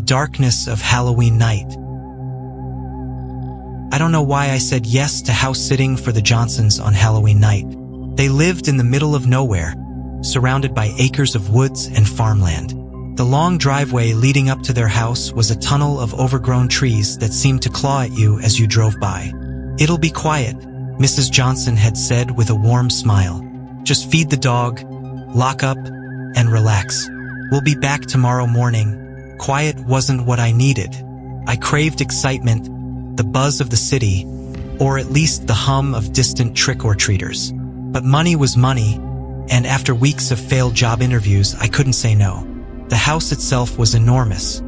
darkness of Halloween night. I don't know why I said yes to house sitting for the Johnsons on Halloween night. They lived in the middle of nowhere, surrounded by acres of woods and farmland. The long driveway leading up to their house was a tunnel of overgrown trees that seemed to claw at you as you drove by. "It'll be quiet," Mrs. Johnson had said with a warm smile. "Just feed the dog, lock up, and relax. We'll be back tomorrow morning." Quiet wasn't what I needed. I craved excitement, the buzz of the city, or at least the hum of distant trick-or-treaters. But money was money, and after weeks of failed job interviews, I couldn't say no. The house itself was enormous,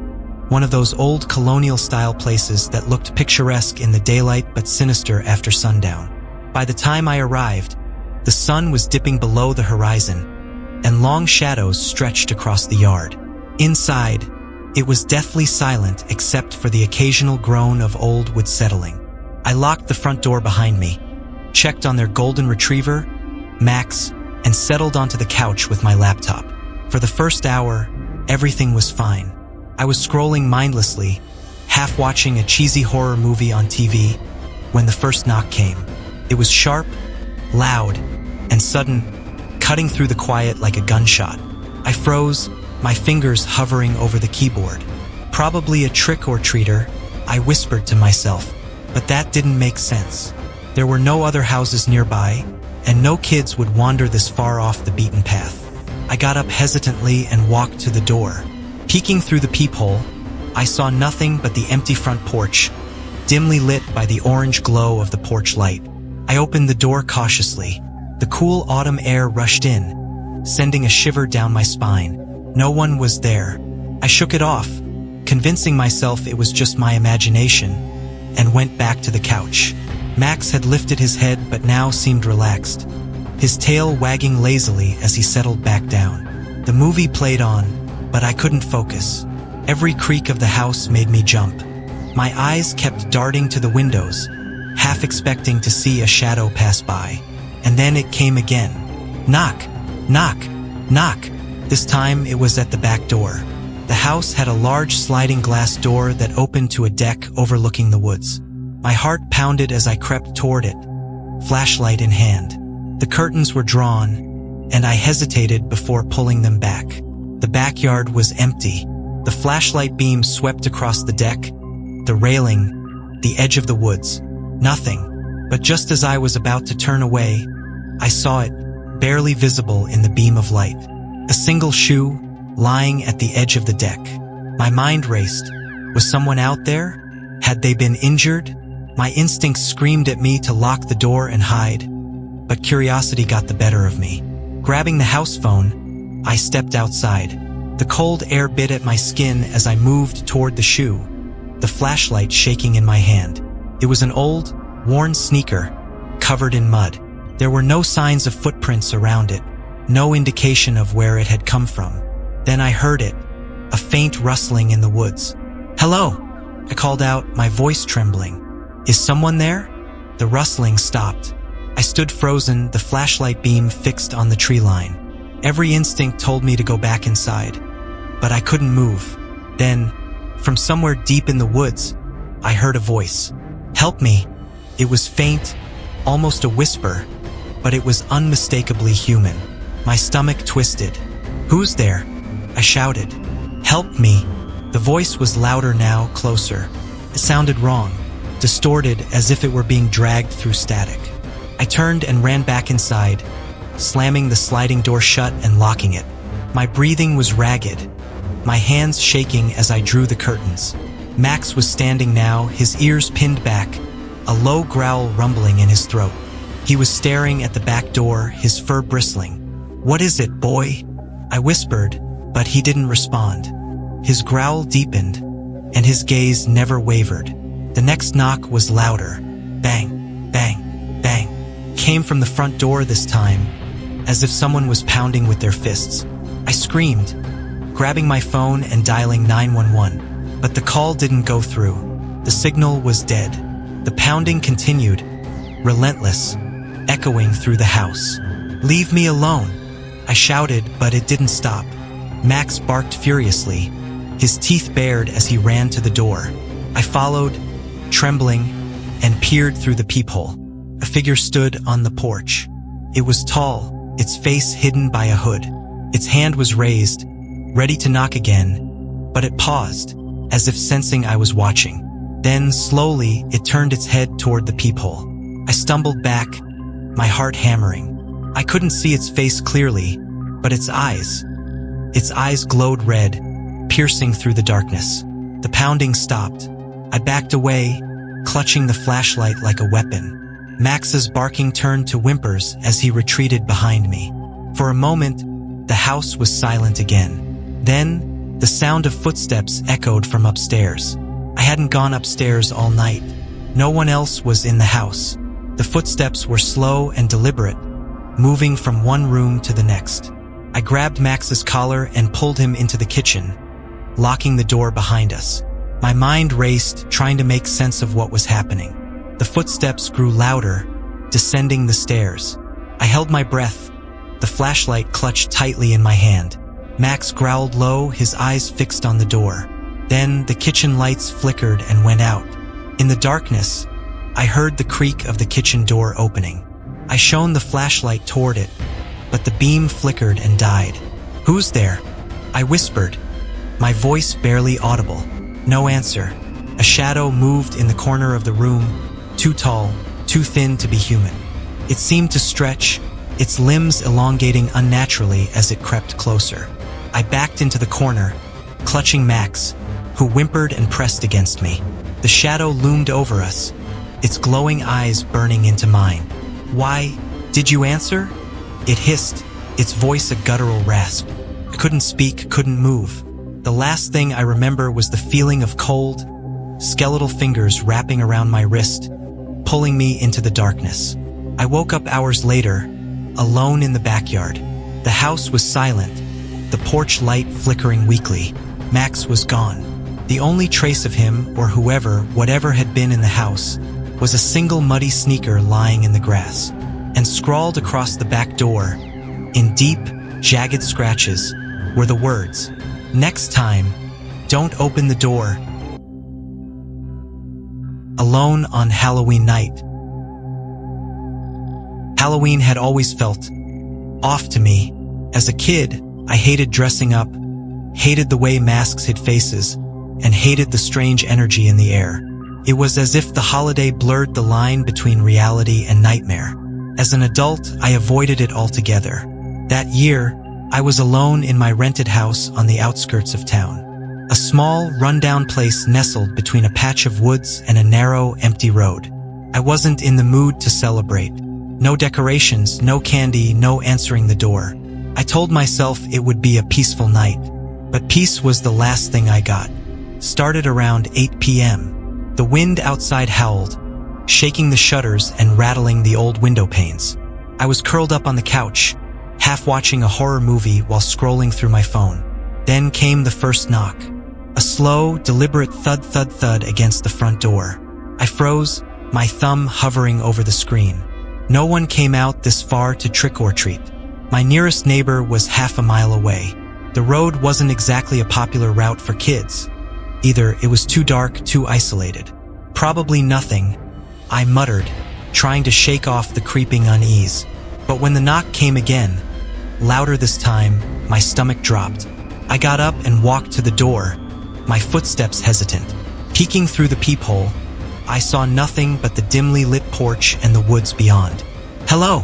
one of those old colonial-style places that looked picturesque in the daylight but sinister after sundown. By the time I arrived, the sun was dipping below the horizon, and long shadows stretched across the yard. Inside, it was deathly silent except for the occasional groan of old wood settling. I locked the front door behind me, checked on their golden retriever, Max, and settled onto the couch with my laptop. For the first hour, everything was fine. I was scrolling mindlessly, half watching a cheesy horror movie on TV, when the first knock came. It was sharp, loud, and sudden, cutting through the quiet like a gunshot. I froze, my fingers hovering over the keyboard. Probably a trick-or-treater, I whispered to myself, but that didn't make sense. There were no other houses nearby, and no kids would wander this far off the beaten path. I got up hesitantly and walked to the door. Peeking through the peephole, I saw nothing but the empty front porch, dimly lit by the orange glow of the porch light. I opened the door cautiously. The cool autumn air rushed in, sending a shiver down my spine. No one was there. I shook it off, convincing myself it was just my imagination, and went back to the couch. Max had lifted his head but now seemed relaxed, his tail wagging lazily as he settled back down. The movie played on, but I couldn't focus. Every creak of the house made me jump. My eyes kept darting to the windows, half expecting to see a shadow pass by. And then it came again. Knock, knock, knock. This time it was at the back door. The house had a large sliding glass door that opened to a deck overlooking the woods. My heart pounded as I crept toward it, flashlight in hand. The curtains were drawn, and I hesitated before pulling them back. The backyard was empty. The flashlight beam swept across the deck, the railing, the edge of the woods. Nothing. But just as I was about to turn away, I saw it, barely visible in the beam of light. A single shoe, lying at the edge of the deck. My mind raced. Was someone out there? Had they been injured? My instincts screamed at me to lock the door and hide, but curiosity got the better of me. Grabbing the house phone, I stepped outside. The cold air bit at my skin as I moved toward the shoe, the flashlight shaking in my hand. It was an old, worn sneaker, covered in mud. There were no signs of footprints around it, no indication of where it had come from. Then I heard it, a faint rustling in the woods. "Hello," I called out, my voice trembling. "Is someone there?" The rustling stopped. I stood frozen, the flashlight beam fixed on the tree line. Every instinct told me to go back inside, but I couldn't move. Then, from somewhere deep in the woods, I heard a voice. "Help me." It was faint, almost a whisper, but it was unmistakably human. My stomach twisted. "Who's there?" I shouted. "Help me." The voice was louder now, closer. It sounded wrong, distorted as if it were being dragged through static. I turned and ran back inside, slamming the sliding door shut and locking it. My breathing was ragged, my hands shaking as I drew the curtains. Max was standing now, his ears pinned back, a low growl rumbling in his throat. He was staring at the back door, his fur bristling. "What is it, boy?" I whispered, but he didn't respond. His growl deepened, and his gaze never wavered. The next knock was louder. Bang, bang, bang. Came from the front door this time, as if someone was pounding with their fists. I screamed, grabbing my phone and dialing 911, but the call didn't go through. The signal was dead. The pounding continued, relentless, echoing through the house. "Leave me alone," I shouted, but it didn't stop. Max barked furiously, his teeth bared as he ran to the door. I followed, trembling, and peered through the peephole. A figure stood on the porch. It was tall, its face hidden by a hood. Its hand was raised, ready to knock again, but it paused, as if sensing I was watching. Then, slowly, it turned its head toward the peephole. I stumbled back, my heart hammering. I couldn't see its face clearly, but its eyes glowed red, piercing through the darkness. The pounding stopped. I backed away, clutching the flashlight like a weapon. Max's barking turned to whimpers as he retreated behind me. For a moment, the house was silent again. Then, the sound of footsteps echoed from upstairs. I hadn't gone upstairs all night. No one else was in the house. The footsteps were slow and deliberate, moving from one room to the next. I grabbed Max's collar and pulled him into the kitchen, locking the door behind us. My mind raced, trying to make sense of what was happening. The footsteps grew louder, descending the stairs. I held my breath, the flashlight clutched tightly in my hand. Max growled low, his eyes fixed on the door. Then the kitchen lights flickered and went out. In the darkness, I heard the creak of the kitchen door opening. I shone the flashlight toward it, but the beam flickered and died. "Who's there?" I whispered, my voice barely audible. No answer. A shadow moved in the corner of the room, too tall, too thin to be human. It seemed to stretch, its limbs elongating unnaturally as it crept closer. I backed into the corner, clutching Max, who whimpered and pressed against me. The shadow loomed over us, its glowing eyes burning into mine. "Why did you answer?" It hissed, its voice a guttural rasp. I couldn't speak, couldn't move. The last thing I remember was the feeling of cold, skeletal fingers wrapping around my wrist, pulling me into the darkness. I woke up hours later, alone in the backyard. The house was silent, the porch light flickering weakly. Max was gone. The only trace of him, or whatever had been in the house, was a single muddy sneaker lying in the grass. And scrawled across the back door, in deep, jagged scratches, were the words, "Next time, don't open the door." Alone on Halloween night. Halloween had always felt off to me. As a kid, I hated dressing up, hated the way masks hid faces, and hated the strange energy in the air. It was as if the holiday blurred the line between reality and nightmare. As an adult, I avoided it altogether. That year, I was alone in my rented house on the outskirts of town. A small, rundown place nestled between a patch of woods and a narrow, empty road. I wasn't in the mood to celebrate. No decorations, no candy, no answering the door. I told myself it would be a peaceful night. But peace was the last thing I got. Started around 8 p.m. The wind outside howled, shaking the shutters and rattling the old window panes. I was curled up on the couch, half watching a horror movie while scrolling through my phone. Then came the first knock. A slow, deliberate thud, thud, thud against the front door. I froze, my thumb hovering over the screen. No one came out this far to trick or treat. My nearest neighbor was half a mile away. The road wasn't exactly a popular route for kids. Either it was too dark, too isolated. Probably nothing, I muttered, trying to shake off the creeping unease. But when the knock came again, louder this time, my stomach dropped. I got up and walked to the door, my footsteps hesitant. Peeking through the peephole, I saw nothing but the dimly lit porch and the woods beyond. "Hello,"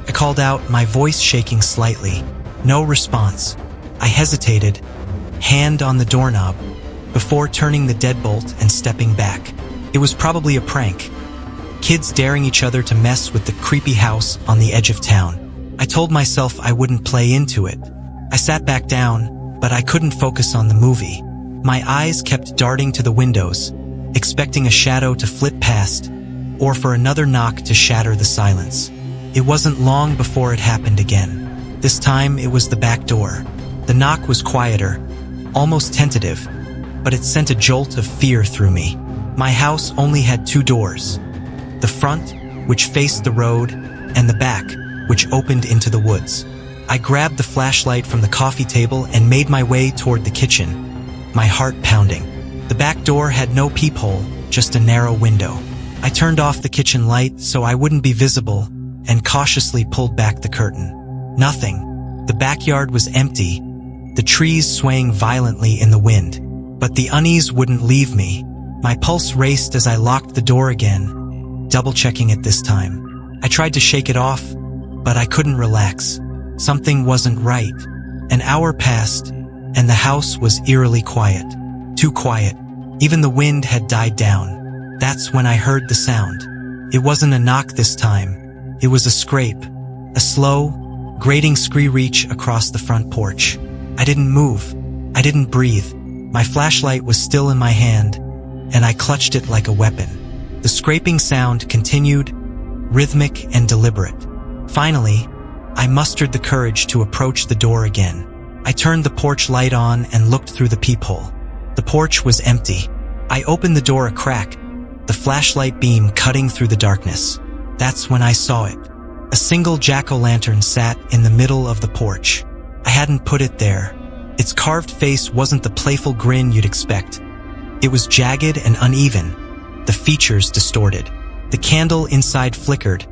I called out, my voice shaking slightly. No response. I hesitated, hand on the doorknob, before turning the deadbolt and stepping back. It was probably a prank. Kids daring each other to mess with the creepy house on the edge of town. I told myself I wouldn't play into it. I sat back down, but I couldn't focus on the movie. My eyes kept darting to the windows, expecting a shadow to flit past, or for another knock to shatter the silence. It wasn't long before it happened again. This time it was the back door. The knock was quieter, almost tentative, but it sent a jolt of fear through me. My house only had two doors. The front, which faced the road, and the back, which opened into the woods. I grabbed the flashlight from the coffee table and made my way toward the kitchen, my heart pounding. The back door had no peephole, just a narrow window. I turned off the kitchen light so I wouldn't be visible and cautiously pulled back the curtain. Nothing. The backyard was empty, the trees swaying violently in the wind. But the unease wouldn't leave me. My pulse raced as I locked the door again, double-checking it this time. I tried to shake it off, but I couldn't relax. Something wasn't right. An hour passed, and the house was eerily quiet. Too quiet. Even the wind had died down. That's when I heard the sound. It wasn't a knock this time. It was a scrape. A slow, grating screech across the front porch. I didn't move. I didn't breathe. My flashlight was still in my hand, and I clutched it like a weapon. The scraping sound continued, rhythmic and deliberate. Finally, I mustered the courage to approach the door again. I turned the porch light on and looked through the peephole. The porch was empty. I opened the door a crack, the flashlight beam cutting through the darkness. That's when I saw it. A single jack-o'-lantern sat in the middle of the porch. I hadn't put it there. Its carved face wasn't the playful grin you'd expect. It was jagged and uneven, the features distorted. The candle inside flickered,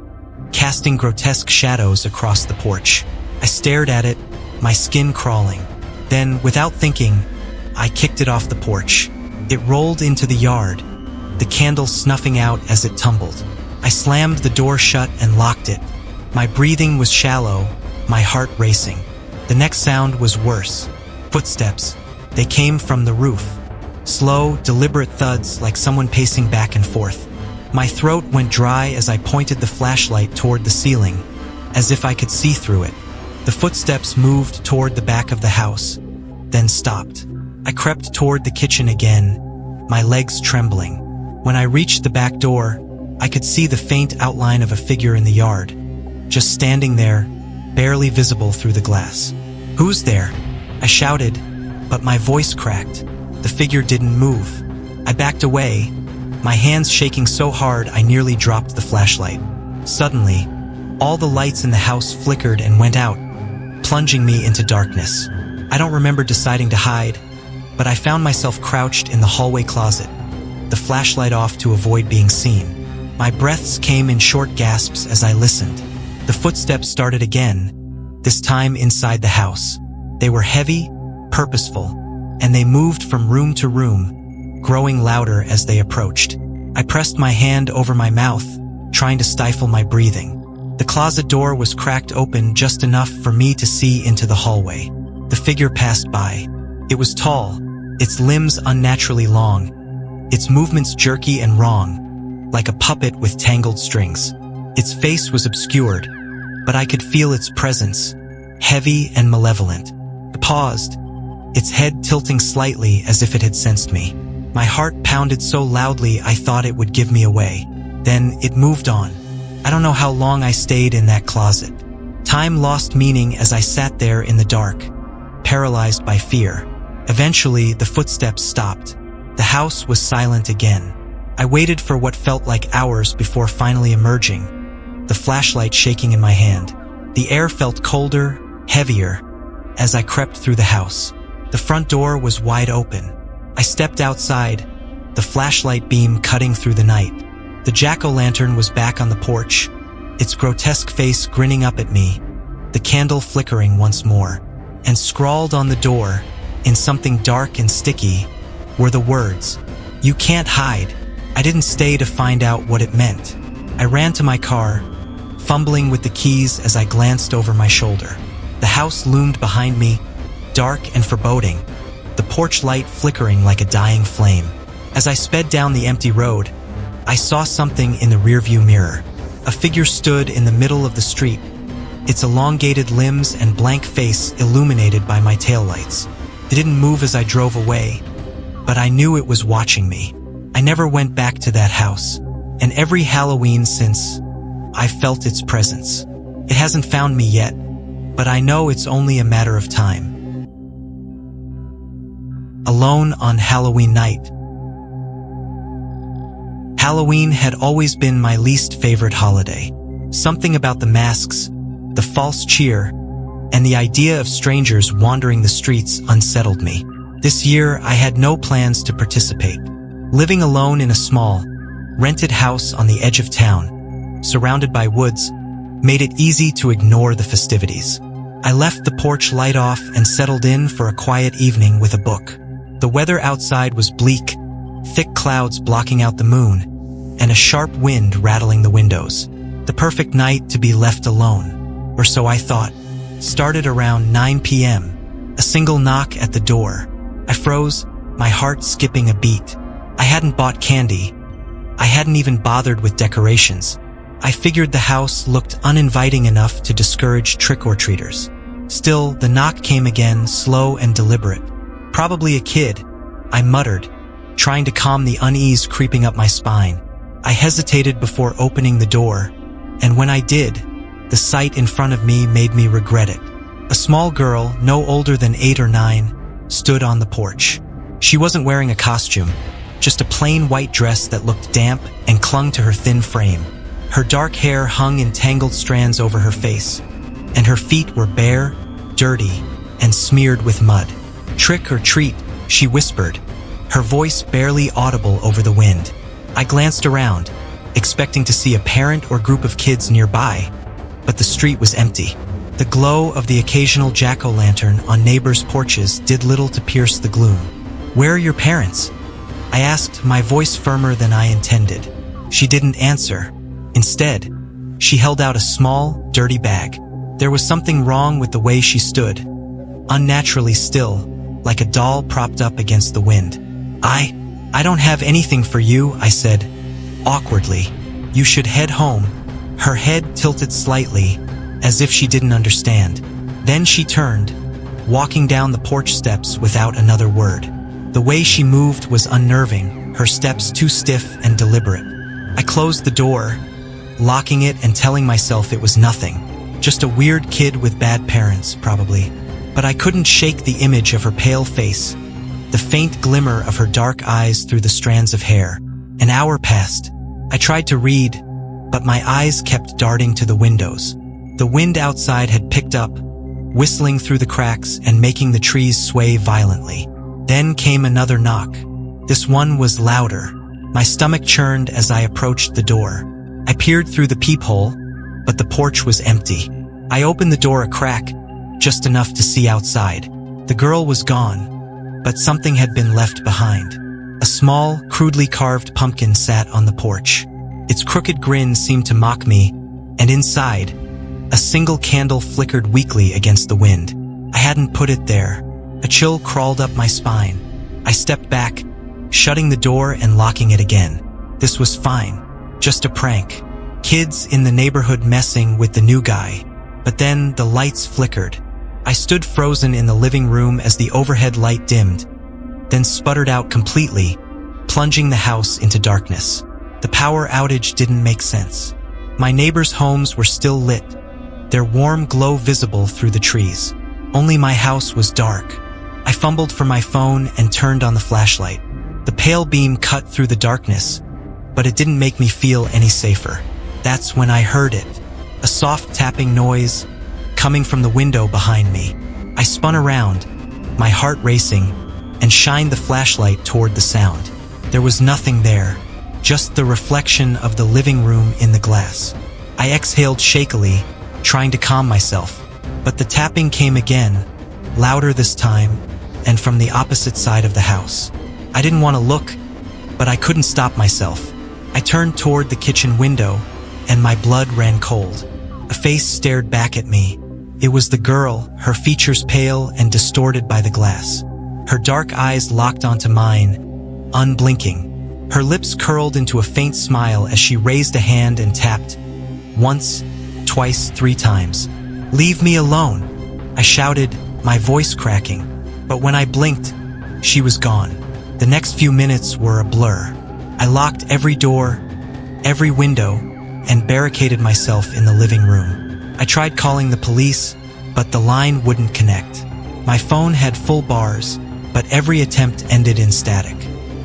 casting grotesque shadows across the porch. I stared at it, my skin crawling. Then, without thinking, I kicked it off the porch. It rolled into the yard, the candle snuffing out as it tumbled. I slammed the door shut and locked it. My breathing was shallow, my heart racing. The next sound was worse. Footsteps. They came from the roof. Slow, deliberate thuds like someone pacing back and forth. My throat went dry as I pointed the flashlight toward the ceiling, as if I could see through it. The footsteps moved toward the back of the house, then stopped. I crept toward the kitchen again, my legs trembling. When I reached the back door, I could see the faint outline of a figure in the yard, just standing there, barely visible through the glass. "Who's there?" I shouted, but my voice cracked. The figure didn't move. I backed away, my hands shaking so hard I nearly dropped the flashlight. Suddenly, all the lights in the house flickered and went out, plunging me into darkness. I don't remember deciding to hide, but I found myself crouched in the hallway closet, the flashlight off to avoid being seen. My breaths came in short gasps as I listened. The footsteps started again, this time inside the house. They were heavy, purposeful, and they moved from room to room, growing louder as they approached. I pressed my hand over my mouth, trying to stifle my breathing. The closet door was cracked open just enough for me to see into the hallway. The figure passed by. It was tall, its limbs unnaturally long, its movements jerky and wrong, like a puppet with tangled strings. Its face was obscured, but I could feel its presence, heavy and malevolent. It paused, its head tilting slightly as if it had sensed me. My heart pounded so loudly I thought it would give me away. Then it moved on. I don't know how long I stayed in that closet. Time lost meaning as I sat there in the dark, paralyzed by fear. Eventually, the footsteps stopped. The house was silent again. I waited for what felt like hours before finally emerging, the flashlight shaking in my hand. The air felt colder, heavier, as I crept through the house. The front door was wide open. I stepped outside, the flashlight beam cutting through the night. The jack-o'-lantern was back on the porch, its grotesque face grinning up at me, the candle flickering once more. And scrawled on the door, in something dark and sticky, were the words, "You can't hide." I didn't stay to find out what it meant. I ran to my car, fumbling with the keys as I glanced over my shoulder. The house loomed behind me, dark and foreboding, the porch light flickering like a dying flame. As I sped down the empty road, I saw something in the rearview mirror. A figure stood in the middle of the street, its elongated limbs and blank face illuminated by my taillights. It didn't move as I drove away, but I knew it was watching me. I never went back to that house, and every Halloween since, I felt its presence. It hasn't found me yet, but I know it's only a matter of time. Alone on Halloween night. Halloween had always been my least favorite holiday. Something about the masks, the false cheer, and the idea of strangers wandering the streets unsettled me. This year, I had no plans to participate. Living alone in a small, rented house on the edge of town, surrounded by woods, made it easy to ignore the festivities. I left the porch light off and settled in for a quiet evening with a book. The weather outside was bleak, thick clouds blocking out the moon, and a sharp wind rattling the windows. The perfect night to be left alone, or so I thought. Started around 9 p.m. A single knock at the door. I froze, my heart skipping a beat. I hadn't bought candy. I hadn't even bothered with decorations. I figured the house looked uninviting enough to discourage trick-or-treaters. Still, the knock came again, slow and deliberate. Probably a kid, I muttered, trying to calm the unease creeping up my spine. I hesitated before opening the door, and when I did, the sight in front of me made me regret it. A small girl, no older than 8 or 9, stood on the porch. She wasn't wearing a costume, just a plain white dress that looked damp and clung to her thin frame. Her dark hair hung in tangled strands over her face, and her feet were bare, dirty, and smeared with mud. "Trick or treat," she whispered, her voice barely audible over the wind. I glanced around, expecting to see a parent or group of kids nearby, but the street was empty. The glow of the occasional jack-o'-lantern on neighbors' porches did little to pierce the gloom. "Where are your parents?" I asked, my voice firmer than I intended. She didn't answer. Instead, she held out a small, dirty bag. There was something wrong with the way she stood, unnaturally still, like a doll propped up against the wind. I don't have anything for you," I said, awkwardly. "You should head home." Her head tilted slightly, as if she didn't understand. Then she turned, walking down the porch steps without another word. The way she moved was unnerving, her steps too stiff and deliberate. I closed the door, locking it and telling myself it was nothing. Just a weird kid with bad parents, probably. But I couldn't shake the image of her pale face, the faint glimmer of her dark eyes through the strands of hair. An hour passed. I tried to read, but my eyes kept darting to the windows. The wind outside had picked up, whistling through the cracks and making the trees sway violently. Then came another knock. This one was louder. My stomach churned as I approached the door. I peered through the peephole, but the porch was empty. I opened the door a crack, just enough to see outside. The girl was gone, but something had been left behind. A small, crudely carved pumpkin sat on the porch. Its crooked grin seemed to mock me, and inside, a single candle flickered weakly against the wind. I hadn't put it there. A chill crawled up my spine. I stepped back, shutting the door and locking it again. This was fine. Just a prank. Kids in the neighborhood messing with the new guy. But then the lights flickered. I stood frozen in the living room as the overhead light dimmed, then sputtered out completely, plunging the house into darkness. The power outage didn't make sense. My neighbors' homes were still lit, their warm glow visible through the trees. Only my house was dark. I fumbled for my phone and turned on the flashlight. The pale beam cut through the darkness, but it didn't make me feel any safer. That's when I heard it. A soft tapping noise, coming from the window behind me. I spun around, my heart racing, and shined the flashlight toward the sound. There was nothing there, just the reflection of the living room in the glass. I exhaled shakily, trying to calm myself, but the tapping came again, louder this time, and from the opposite side of the house. I didn't want to look, but I couldn't stop myself. I turned toward the kitchen window, and my blood ran cold. A face stared back at me. It was the girl, her features pale and distorted by the glass. Her dark eyes locked onto mine, unblinking. Her lips curled into a faint smile as she raised a hand and tapped. Once, twice, 3 times. "Leave me alone," I shouted, my voice cracking. But when I blinked, she was gone. The next few minutes were a blur. I locked every door, every window, and barricaded myself in the living room. I tried calling the police, but the line wouldn't connect. My phone had full bars, but every attempt ended in static.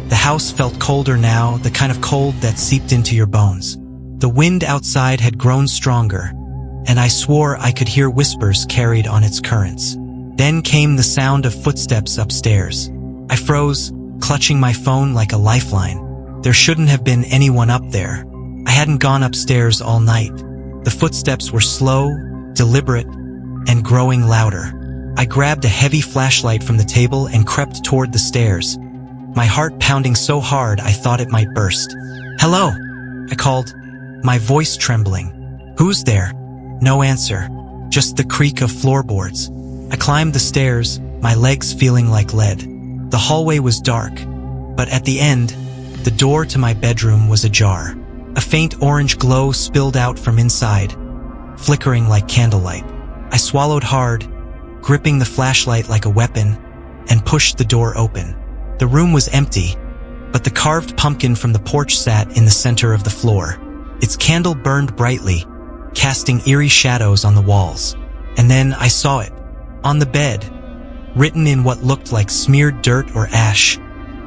The house felt colder now, the kind of cold that seeped into your bones. The wind outside had grown stronger, and I swore I could hear whispers carried on its currents. Then came the sound of footsteps upstairs. I froze, clutching my phone like a lifeline. There shouldn't have been anyone up there. I hadn't gone upstairs all night. The footsteps were slow, deliberate, and growing louder. I grabbed a heavy flashlight from the table and crept toward the stairs, my heart pounding so hard I thought it might burst. "Hello," I called, my voice trembling. "Who's there?" No answer, just the creak of floorboards. I climbed the stairs, my legs feeling like lead. The hallway was dark, but at the end, the door to my bedroom was ajar. A faint orange glow spilled out from inside, flickering like candlelight. I swallowed hard, gripping the flashlight like a weapon, and pushed the door open. The room was empty, but the carved pumpkin from the porch sat in the center of the floor. Its candle burned brightly, casting eerie shadows on the walls. And then I saw it. On the bed, written in what looked like smeared dirt or ash,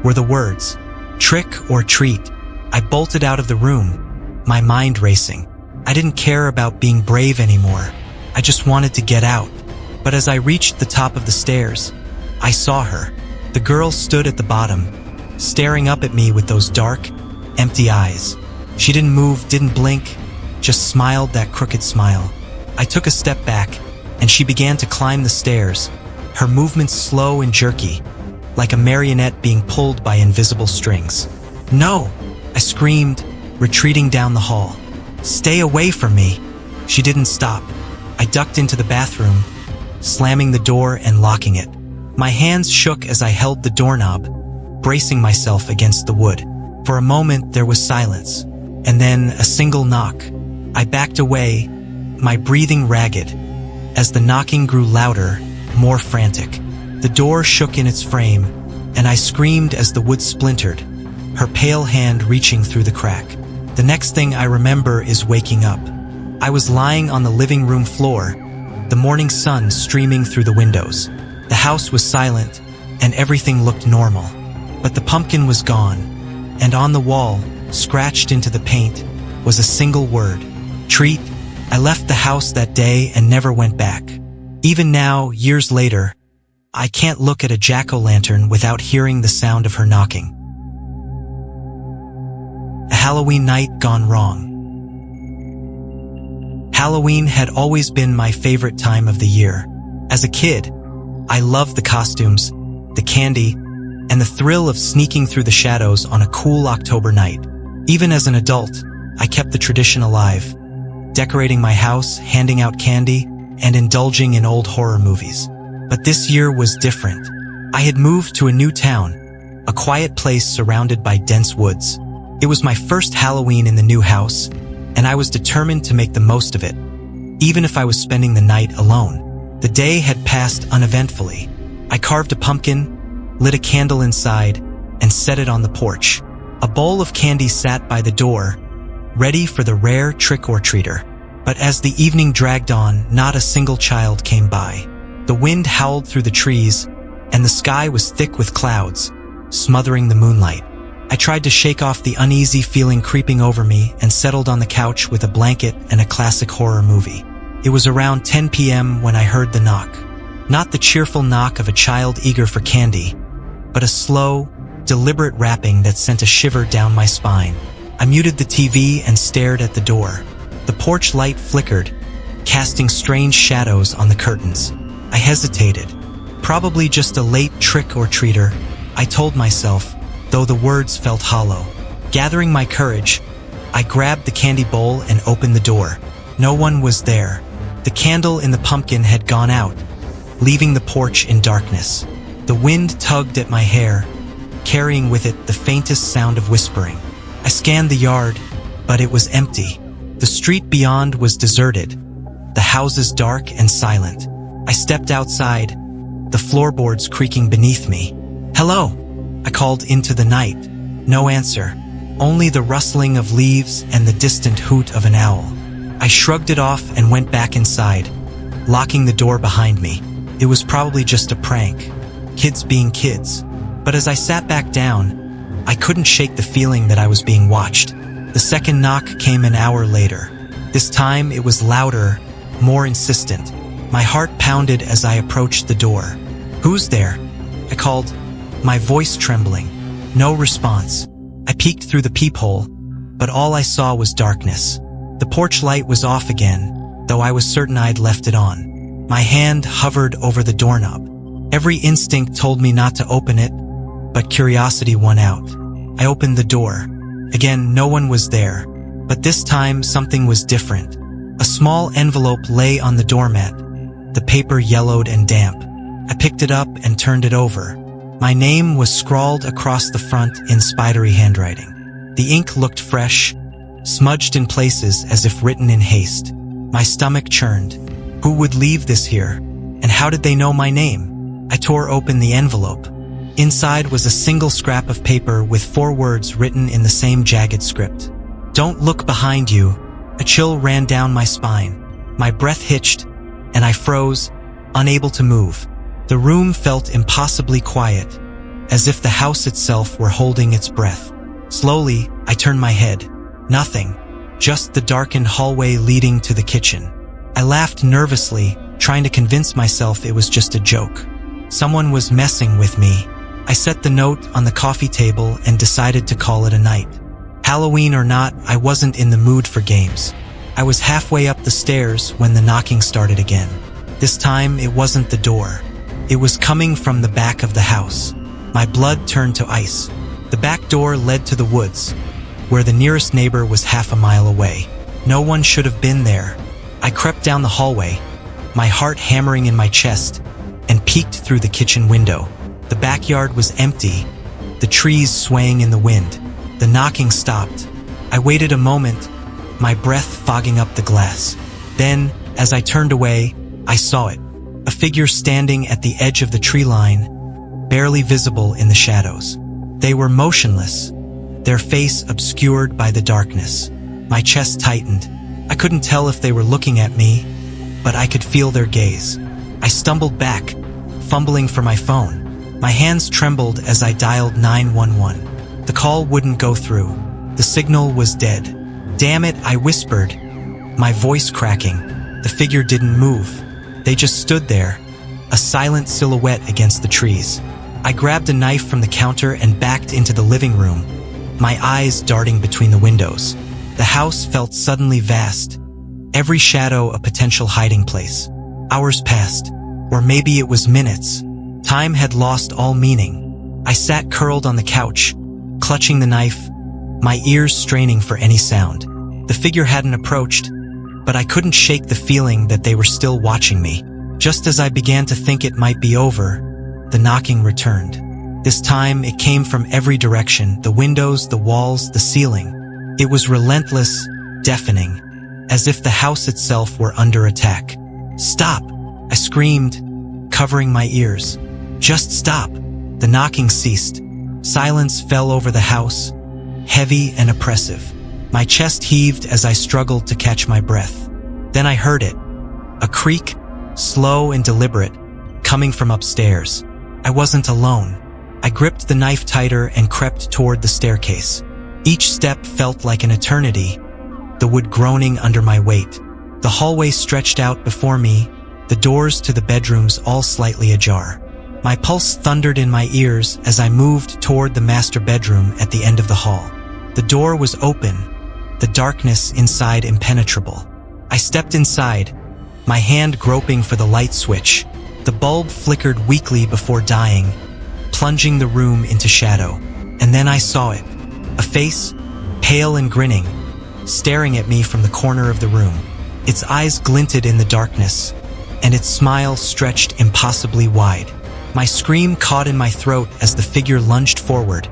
were the words, "Trick or treat." I bolted out of the room, my mind racing. I didn't care about being brave anymore. I just wanted to get out. But as I reached the top of the stairs, I saw her. The girl stood at the bottom, staring up at me with those dark, empty eyes. She didn't move, didn't blink, just smiled that crooked smile. I took a step back, and she began to climb the stairs, her movements slow and jerky, like a marionette being pulled by invisible strings. "No!" I screamed, retreating down the hall. "Stay away from me!" She didn't stop. I ducked into the bathroom, slamming the door and locking it. My hands shook as I held the doorknob, bracing myself against the wood. For a moment there was silence, and then a single knock. I backed away, my breathing ragged, as the knocking grew louder, more frantic. The door shook in its frame, and I screamed as the wood splintered, her pale hand reaching through the crack. The next thing I remember is waking up. I was lying on the living room floor, the morning sun streaming through the windows. The house was silent, and everything looked normal. But the pumpkin was gone, and on the wall, scratched into the paint, was a single word, "Treat." I left the house that day and never went back. Even now, years later, I can't look at a jack-o'-lantern without hearing the sound of her knocking. A Halloween night gone wrong. Halloween had always been my favorite time of the year. As a kid, I loved the costumes, the candy, and the thrill of sneaking through the shadows on a cool October night. Even as an adult, I kept the tradition alive, decorating my house, handing out candy, and indulging in old horror movies. But this year was different. I had moved to a new town, a quiet place surrounded by dense woods. It was my first Halloween in the new house, and I was determined to make the most of it, even if I was spending the night alone. The day had passed uneventfully. I carved a pumpkin, lit a candle inside, and set it on the porch. A bowl of candy sat by the door, ready for the rare trick-or-treater. But as the evening dragged on, not a single child came by. The wind howled through the trees, and the sky was thick with clouds, smothering the moonlight. I tried to shake off the uneasy feeling creeping over me and settled on the couch with a blanket and a classic horror movie. It was around 10 p.m. when I heard the knock. Not the cheerful knock of a child eager for candy, but a slow, deliberate rapping that sent a shiver down my spine. I muted the TV and stared at the door. The porch light flickered, casting strange shadows on the curtains. I hesitated. Probably just a late trick-or-treater, I told myself, though the words felt hollow. Gathering my courage, I grabbed the candy bowl and opened the door. No one was there. The candle in the pumpkin had gone out, leaving the porch in darkness. The wind tugged at my hair, carrying with it the faintest sound of whispering. I scanned the yard, but it was empty. The street beyond was deserted, the houses dark and silent. I stepped outside, the floorboards creaking beneath me. "Hello," I called into the night. No answer, only the rustling of leaves and the distant hoot of an owl. I shrugged it off and went back inside, locking the door behind me. It was probably just a prank, kids being kids. But as I sat back down, I couldn't shake the feeling that I was being watched. The second knock came an hour later. This time it was louder, more insistent. My heart pounded as I approached the door. "Who's there?" I called, my voice trembling. No response. I peeked through the peephole, but all I saw was darkness. The porch light was off again, though I was certain I'd left it on. My hand hovered over the doorknob. Every instinct told me not to open it, but curiosity won out. I opened the door. Again, no one was there, but this time something was different. A small envelope lay on the doormat, the paper yellowed and damp. I picked it up and turned it over. My name was scrawled across the front in spidery handwriting. The ink looked fresh, smudged in places as if written in haste. My stomach churned. Who would leave this here? And how did they know my name? I tore open the envelope. Inside was a single scrap of paper with 4 words written in the same jagged script. "Don't look behind you." A chill ran down my spine. My breath hitched, and I froze, unable to move. The room felt impossibly quiet, as if the house itself were holding its breath. Slowly, I turned my head. Nothing, just the darkened hallway leading to the kitchen. I laughed nervously, trying to convince myself it was just a joke. Someone was messing with me. I set the note on the coffee table and decided to call it a night. Halloween or not, I wasn't in the mood for games. I was halfway up the stairs when the knocking started again. This time, it wasn't the door. It was coming from the back of the house. My blood turned to ice. The back door led to the woods, where the nearest neighbor was half a mile away. No one should have been there. I crept down the hallway, my heart hammering in my chest, and peeked through the kitchen window. The backyard was empty, the trees swaying in the wind. The knocking stopped. I waited a moment, my breath fogging up the glass. Then, as I turned away, I saw it. A figure standing at the edge of the tree line, barely visible in the shadows. They were motionless, their face obscured by the darkness. My chest tightened. I couldn't tell if they were looking at me, but I could feel their gaze. I stumbled back, fumbling for my phone. My hands trembled as I dialed 911. The call wouldn't go through. The signal was dead. "Damn it," I whispered, my voice cracking. The figure didn't move. They just stood there, a silent silhouette against the trees. I grabbed a knife from the counter and backed into the living room, my eyes darting between the windows. The house felt suddenly vast, every shadow a potential hiding place. Hours passed, or maybe it was minutes. Time had lost all meaning. I sat curled on the couch, clutching the knife, my ears straining for any sound. The figure hadn't approached, but I couldn't shake the feeling that they were still watching me. Just as I began to think it might be over, the knocking returned. This time, it came from every direction, the windows, the walls, the ceiling. It was relentless, deafening, as if the house itself were under attack. "Stop!" I screamed, covering my ears. "Just stop!" The knocking ceased. Silence fell over the house, heavy and oppressive. My chest heaved as I struggled to catch my breath. Then I heard it. A creak, slow and deliberate, coming from upstairs. I wasn't alone. I gripped the knife tighter and crept toward the staircase. Each step felt like an eternity, the wood groaning under my weight. The hallway stretched out before me, the doors to the bedrooms all slightly ajar. My pulse thundered in my ears as I moved toward the master bedroom at the end of the hall. The door was open, the darkness inside impenetrable. I stepped inside, my hand groping for the light switch. The bulb flickered weakly before dying, plunging the room into shadow. And then I saw it. A face, pale and grinning, staring at me from the corner of the room. Its eyes glinted in the darkness, and its smile stretched impossibly wide. My scream caught in my throat as the figure lunged forward,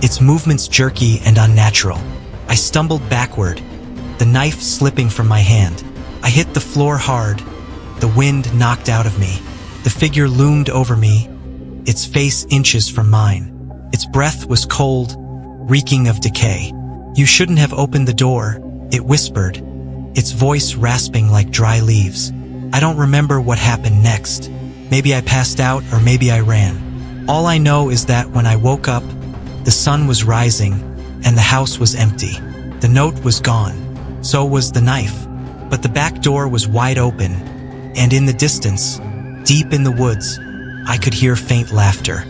its movements jerky and unnatural. I stumbled backward, the knife slipping from my hand. I hit the floor hard, the wind knocked out of me. The figure loomed over me, its face inches from mine. Its breath was cold, reeking of decay. "You shouldn't have opened the door," it whispered, its voice rasping like dry leaves. I don't remember what happened next. Maybe I passed out or maybe I ran. All I know is that when I woke up, the sun was rising and the house was empty. The note was gone. So was the knife. But the back door was wide open, and in the distance, deep in the woods, I could hear faint laughter.